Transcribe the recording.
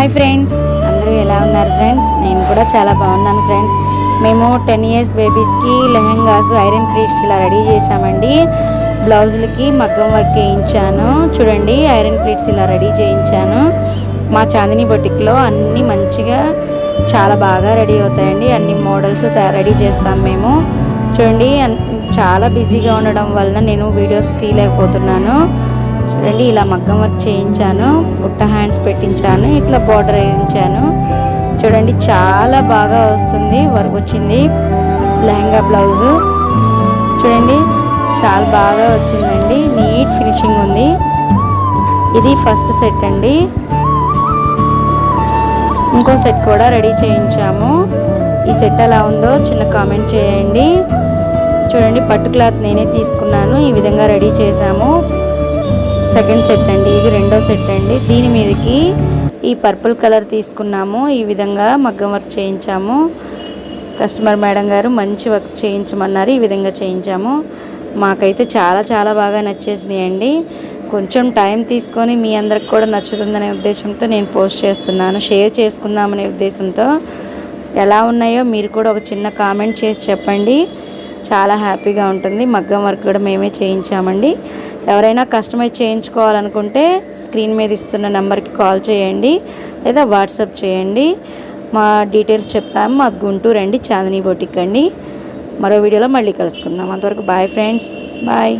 Hi friends, అందరూ ఎలా ఉన్నారు ఫ్రెండ్స్? నేను కూడా చాలా బాగున్నాను ఫ్రెండ్స్. మేము 10 ఇయర్స్ బేబీస్కి లెహెంగాస్ ఐరన్ ప్లీట్స్ ఇలా రెడీ చేసామండి. బ్లౌజులకి మగ్గం వర్క్ వేయించాను. చూడండి, ఐరన్ ప్లీట్స్ ఇలా రెడీ చేయించాను. మా చాందిని బొటిక్లో అన్నీ మంచిగా చాలా బాగా రెడీ అవుతాయండి. అన్ని మోడల్స్ రెడీ చేస్తాం మేము. చూడండి, చాలా బిజీగా ఉండడం వలన నేను వీడియోస్ తీయలేకపోతున్నాను. చూడండి, ఇలా మగ్గం వర్క్ చేయించాను, బుట్ట హ్యాండ్స్ పెట్టించాను, ఇట్లా బార్డర్ వేయించాను. చూడండి, చాలా బాగా వస్తుంది వర్క్ వచ్చింది. లెహంగా బ్లౌజు చూడండి, చాలా బాగా వచ్చిందండి. నీట్ ఫినిషింగ్ ఉంది. ఇది ఫస్ట్ సెట్ అండి. ఇంకో సెట్ కూడా రెడీ చేయించాము. ఈ సెట్ ఎలా ఉందో చిన్న కామెంట్ చేయండి. చూడండి, పట్టు క్లాత్ నేనే తీసుకున్నాను. ఈ విధంగా రెడీ చేసాము. సెకండ్ సెట్ అండి, ఇది రెండో సెట్ అండి. దీని మీదకి ఈ పర్పుల్ కలర్ తీసుకున్నాము. ఈ విధంగా మగ్గం వర్క్ చేయించాము. కస్టమర్ మేడం గారు మంచి వర్క్స్ చేయించమన్నారు. ఈ విధంగా చేయించాము. మాకైతే చాలా చాలా బాగా నచ్చేసినాయండి. కొంచెం టైం తీసుకొని మీ అందరికి కూడా నచ్చుతుందనే ఉద్దేశంతో నేను పోస్ట్ చేస్తున్నాను, షేర్ చేసుకుందామనే ఉద్దేశంతో. ఎలా ఉన్నాయో మీరు కూడా ఒక చిన్న కామెంట్ చేసి చెప్పండి. చాలా హ్యాపీగా ఉంటుంది. మగ్గం వర్క్ కూడా మేమే చేయించామండి. ఎవరైనా కస్టమైజ్ చేయించుకోవాలనుకుంటే స్క్రీన్ మీద ఇస్తున్న నెంబర్కి కాల్ చేయండి లేదా వాట్సాప్ చేయండి. మా డీటెయిల్స్ చెప్తాము. మాది గుంటూరు అండి, చాందిని బొటిక్ అండి. మరో వీడియోలో మళ్ళీ కలుసుకుందాం. అంతవరకు బాయ్ ఫ్రెండ్స్, బాయ్.